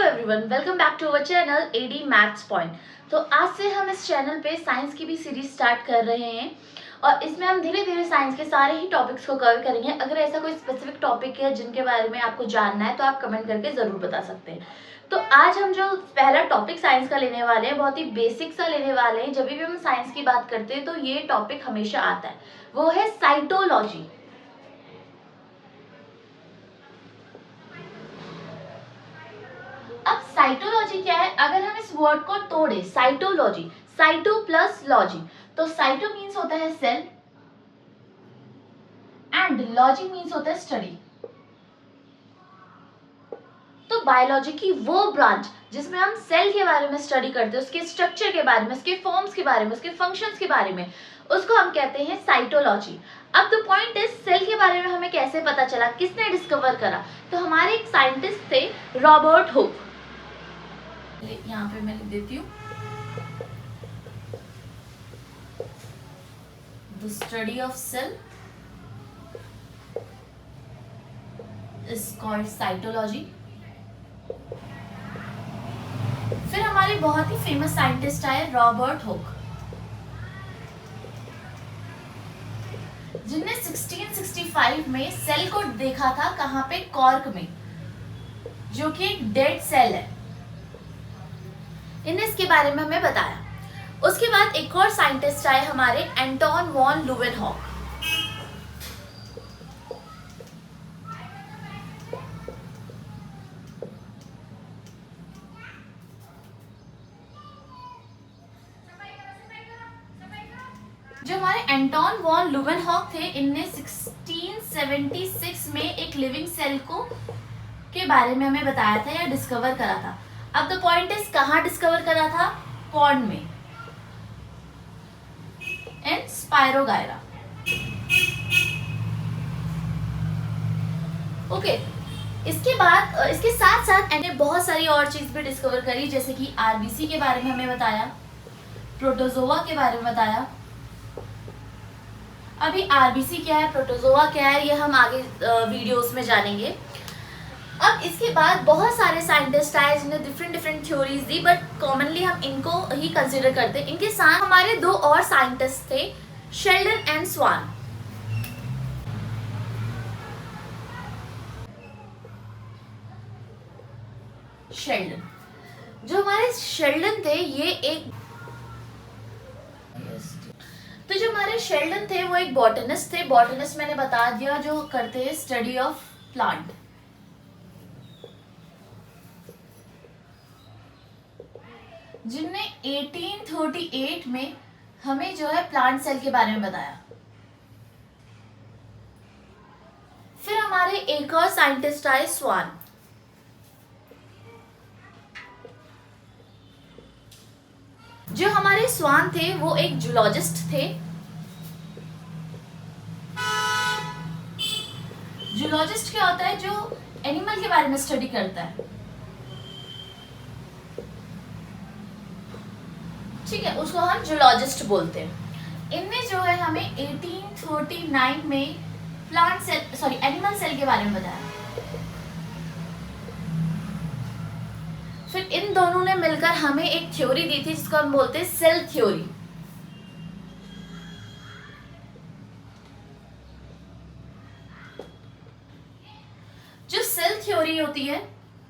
Everyone, welcome back to our channel AD Maths Point. तो आज से हम इस चैनल पे साइंस की भी सीरीज स्टार्ट कर रहे हैं और इसमें हम धीरे धीरे साइंस के सारे ही टॉपिक्स को कवर करेंगे। अगर ऐसा कोई स्पेसिफिक टॉपिक है जिनके बारे में आपको जानना है तो आप कमेंट करके ज़रूर बता सकते हैं। तो आज हम जो पहला टॉपिक साइंस का लेने वाले हैं, बहुत ही बेसिक सा लेने वाले हैं। जब भी हम साइंस की बात करते हैं तो ये टॉपिक हमेशा आता है, वो है साइटोलॉजी। अब साइटोलॉजी क्या है? अगर हम इस वर्ड को तोड़े, साइटोलॉजी, साइटो प्लस लॉजी, तो साइटो मीन्स होता है सेल एंड लॉजी मीन्स होता है स्टडी। तो बायोलॉजी की वो ब्रांच जिसमें हम सेल के बारे में स्टडी करते हैं, उसके स्ट्रक्चर के बारे में, उसके फॉर्म्स के बारे में, उसके फंक्शंस के बारे में, उसको हम कहते हैं साइटोलॉजी। अब द पॉइंट इज, सेल के बारे में हमें कैसे पता चला, किसने डिस्कवर करा? तो हमारे एक साइंटिस्ट थे, रॉबर्ट हुक। यहाँ पे मैं लिख देती हूँ, the study of cell is called cytology. फिर हमारे बहुत ही फेमस साइंटिस्ट आए, रॉबर्ट हुक, जिनने 1665 में सेल को देखा था। कहाँ पे? कॉर्क में, जो कि एक डेड सेल है। इन्हें इसके बारे में हमें बताया। उसके बाद एक और साइंटिस्ट आए हमारे, एंटोन वॉन लुवेनहॉक। जो हमारे एंटोन वॉन लुवेनहॉक थे, इनने 1676 में एक लिविंग सेल को के बारे में हमें बताया था या डिस्कवर करा था। अब द पॉइंट इज, कहाँ डिस्कवर करा था? पॉन्ड में, इन स्पायरोगायरा। ओके, इसके बाद इसके साथ साथ इन्हें बहुत सारी और चीज भी डिस्कवर करी, जैसे कि आरबीसी के बारे में हमें बताया, प्रोटोजोआ के बारे में बताया। अभी आरबीसी क्या है, प्रोटोजोआ क्या है, ये हम आगे वीडियोस में जानेंगे। अब इसके बाद बहुत सारे साइंटिस्ट आए जिन्हें different different theories the, but commonly हम इनको ही कंसीडर करते हैं। इनके साथ हमारे दो और साइंटिस्ट थे, शेल्डन एंड स्वान। शेल्डन, जो हमारे शेल्डन थे, ये एक तो जो हमारे शेल्डन थे वो एक बॉटनिस्ट थे। बॉटनिस्ट मैंने बता दिया, जो करते हैं स्टडी ऑफ प्लांट। जिनने 1838 में हमें जो है प्लांट सेल के बारे में बताया। फिर हमारे एक और साइंटिस्ट आए, स्वान। जो हमारे स्वान थे वो एक जूलॉजिस्ट थे। जूलॉजिस्ट क्या होता है? जो एनिमल के बारे में स्टडी करता है, ठीक है, उसको हम जूलॉजिस्ट बोलते हैं। इनने जो है हमें 1839 में प्लांट सेल, एनिमल सेल के बारे में बताया। फिर इन दोनों ने मिलकर हमें एक थ्योरी दी थी जिसको हम बोलते हैं सेल थ्योरी। जो सेल थ्योरी होती है,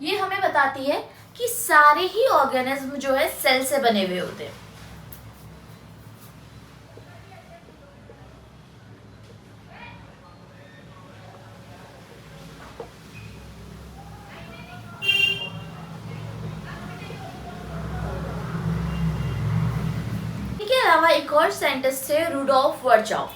ये हमें बताती है कि सारे ही ऑर्गेनिज्म जो है सेल से बने हुए होते हैं। इसके अलावा एक और साइंटिस्ट थे, रुडोल्फ वर्चॉव।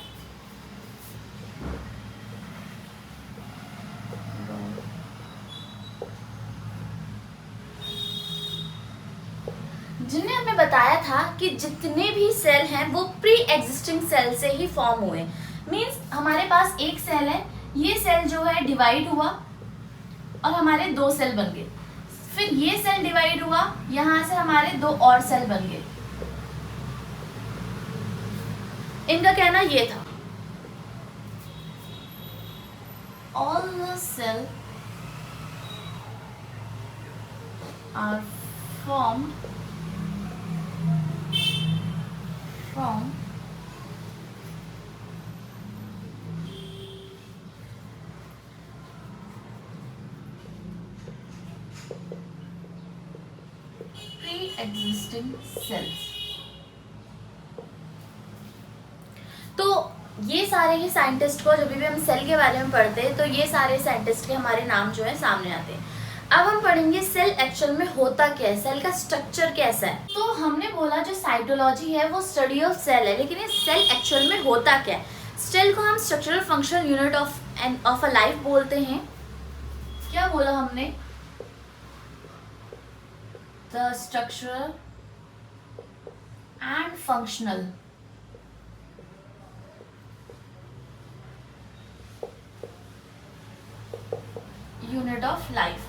जिन्हें हमें बताया था कि जितने भी सेल हैं वो प्री एग्जिस्टिंग सेल से ही फॉर्म हुए। मींस हमारे पास एक सेल है, ये सेल जो है डिवाइड हुआ और हमारे दो सेल बन गए। फिर ये सेल डिवाइड हुआ, यहां से हमारे दो और सेल बन गए। इनका कहना ये था, all the cell are formed from pre-existing cells। तो ये सारे ही साइंटिस्ट को जब भी हम सेल के बारे में पढ़ते हैं तो ये सारे साइंटिस्ट के हमारे नाम जो है सामने आते हैं। अब हम पढ़ेंगे सेल एक्चुअल में होता क्या है, सेल का स्ट्रक्चर कैसा है। तो हमने बोला जो साइटोलॉजी है वो स्टडी ऑफ सेल है, लेकिन ये सेल एक्चुअल में होता क्या है। सेल को हम structural functional unit of a life बोलते हैं। क्या बोला हमने? The structural and functional unit of life.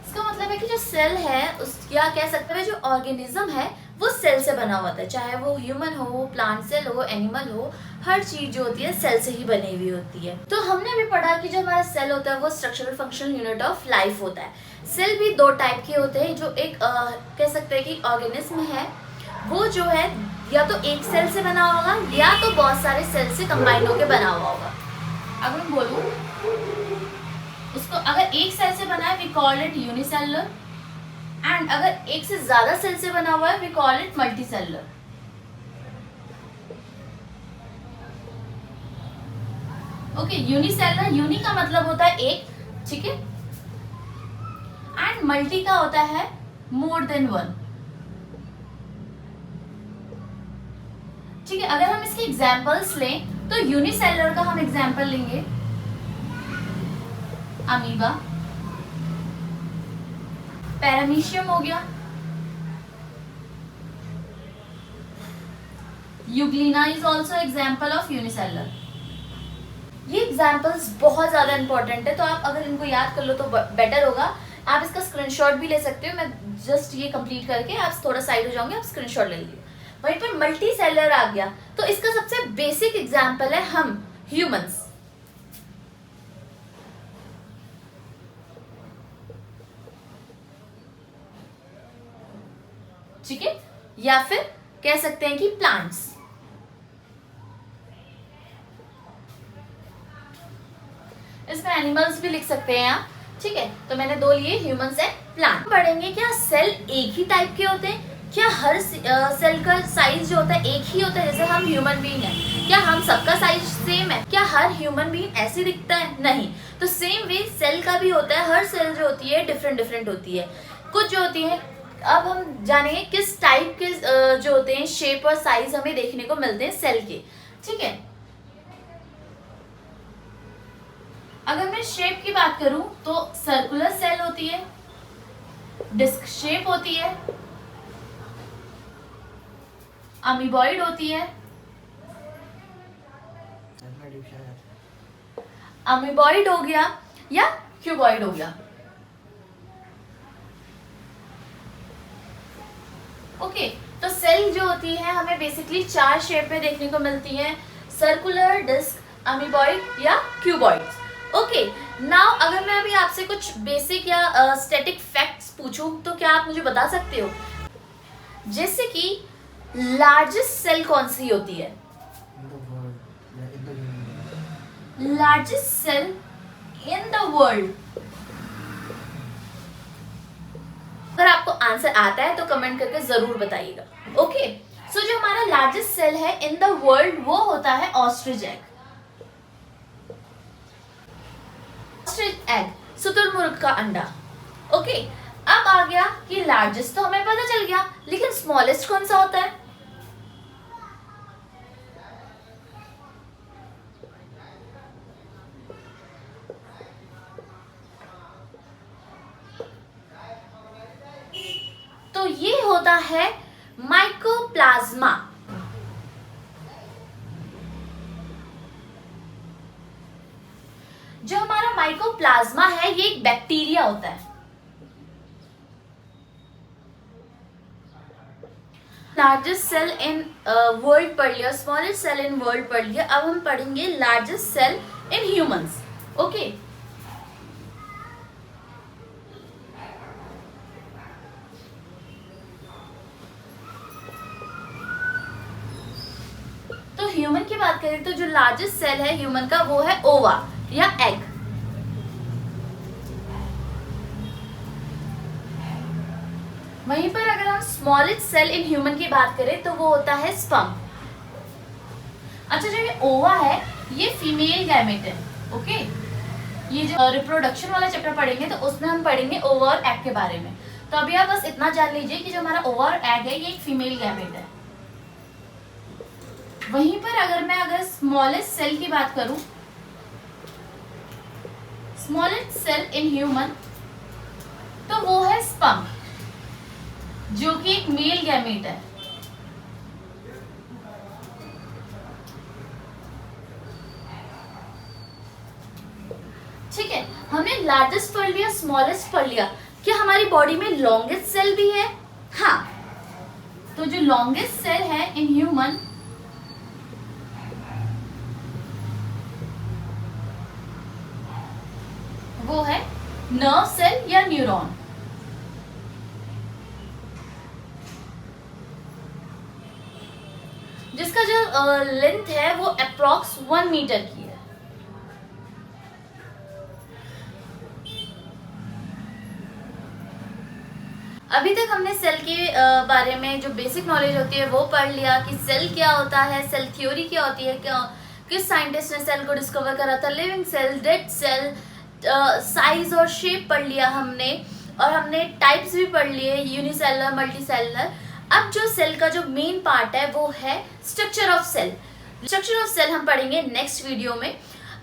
इसका मतलब है कि जो सेल है उस या कह सकते हैं जो ऑर्गेनिज्म है वो सेल से बना हुआ होता है, चाहे वो ह्यूमन हो, प्लांट सेल हो, एनिमल हो, हर चीज जो होती है सेल से ही बनी हुई होती है। तो हमने भी पढ़ा कि जो हमारा सेल होता है वो structural functional unit of life होता है। सेल भी दो टाइप के होते हैं। जो एक कह सकते हैं कि ऑर्गेनिज्म है वो जो है या तो एक सेल से बना होगा या तो बहुत सारे सेल से कंबाइन होकर बना हुआ होगा। अगर मैं बोलूं उसको अगर एक सेल से बना है we call it unicellular, and अगर एक से ज्यादा सेल से बना हुआ है we call it multicellular. Okay, unicellular, uni का मतलब होता है एक, ठीक है, एंड मल्टी का होता है मोर देन वन। ठीक है, अगर हम इसके एग्जांपल्स लें तो यूनिसेलुलर का हम एग्जांपल लेंगे अमीबा, पैरामीशियम हो गया, Euglena is also example of unicellular. ये एग्जाम्पल्स बहुत ज्यादा इंपॉर्टेंट है, तो आप अगर इनको याद कर लो तो बेटर होगा। आप इसका स्क्रीनशॉट भी ले सकते हो। मैं जस्ट ये कंप्लीट करके आप थोड़ा साइड हो जाओगे, आप स्क्रीनशॉट ले लीजिए। वहीं पर मल्टी सेलुलर आ गया तो इसका सबसे बेसिक एग्जाम्पल है हम ह्यूमंस। ठीक है, या फिर कह सकते हैं कि प्लांट्स। इसमें एनिमल्स भी लिख सकते हैं आप। ठीक है, तो मैंने दो लिए, ह्यूमंस एंड प्लांट। पढ़ेंगे क्या सेल एक ही टाइप के होते हैं? क्या हर सेल का साइज जो होता है एक ही होता है? जैसे हम ह्यूमन बीइंग है, क्या हम सबका साइज सेम है? क्या हर ह्यूमन बीइंग ऐसे दिखता है? नहीं। तो सेम वे सेल का भी होता है। हर सेल जो होती है डिफरेंट डिफरेंट होती है। कुछ जो होती है, अब हम जानेंगे किस टाइप के जो होते हैं शेप और साइज हमें देखने को मिलते हैं सेल के। ठीक है, अगर मैं शेप की बात करूं तो सर्कुलर सेल होती है, डिस्क शेप होती है, अमीबॉइड होती है, अमीबॉइड हो गया या क्यूबॉइड हो गया। ओके, तो सेल जो होती है हमें बेसिकली चार शेप में देखने को मिलती है, सर्कुलर, डिस्क, अमीबॉइड या क्यूबॉइड। ओके, नाउ अगर मैं अभी आपसे कुछ बेसिक या स्टैटिक फैक्ट्स पूछूं तो क्या आप मुझे बता सकते हो? जैसे कि लार्जेस्ट सेल कौन सी होती है? Largest cell in the world. अगर आपको आंसर आता है तो कमेंट करके जरूर बताइएगा। ओके, सो जो हमारा लार्जेस्ट सेल है इन द वर्ल्ड वो होता है ऑस्ट्रिच एग। ऑस्ट्रिच एग, शुतुरमुर्ग का अंडा। ओके, अब आ गया कि लार्जेस्ट तो हमें पता चल गया, लेकिन स्मॉलेस्ट कौन सा होता है? तो ये होता है माइकोप्लाज्मा। जो हमारा माइकोप्लाज्मा है ये एक बैक्टीरिया होता है। लार्जेस्ट सेल इन वर्ल्ड पढ़ लिया, स्मॉलेस्ट सेल इन वर्ल्ड पढ़ लिया। अब हम पढ़ेंगे largest cell in humans. Okay, human की बात करें तो जो लार्जेस्ट सेल है ह्यूमन का वो है ओवा या एग। वहीं पर अगर हम स्मॉलेस्ट सेल इन ह्यूमन की बात करें तो वो होता है स्पर्म। अच्छा, जो ये ओवा है ये फीमेल गैमेट है। ओके, ये जो रिप्रोडक्शन वाला चैप्टर पढ़ेंगे तो उसमें हम पढ़ेंगे ओवा और एग के बारे में। तो अभी आप बस इतना जान लीजिए कि जो हमारा ओवा और एग है ये एक फीमेल गैमेट है। वहीं पर अगर स्मॉलेस्ट सेल की बात करूं, स्मॉलेस्ट सेल इन ह्यूमन तो वो है स्पर्म, जो कि एक मेल गैमेट है। ठीक है, हमने लार्जेस्ट पढ़ लिया, स्मॉलेस्ट पढ़ लिया। क्या हमारी बॉडी में लॉन्गेस्ट सेल भी है? हाँ, तो जो लॉन्गेस्ट सेल है इन ह्यूमन वो है नर्व सेल या न्यूरॉन। जिसका जो लेंथ है वो अप्रॉक्स 1 मीटर की है। अभी तक हमने सेल के बारे में जो बेसिक नॉलेज होती है वो पढ़ लिया कि सेल क्या होता है, सेल थ्योरी क्या होती है, क्या किस साइंटिस्ट ने सेल को डिस्कवर करा था, living cell, dead cell, size और शेप पढ़ लिया हमने, और हमने टाइप्स भी पढ़ लिए, यूनिसेलुलर, मल्टीसेलुलर। अब जो सेल का जो मेन पार्ट है वो है structure of cell. Structure of cell हम पढ़ेंगे नेक्स्ट वीडियो में।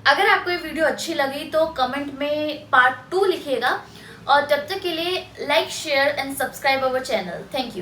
अगर आपको ये वीडियो अच्छी लगी तो कमेंट में पार्ट 2 लिखिएगा, और तब तक के लिए like, share and subscribe our channel. Thank you.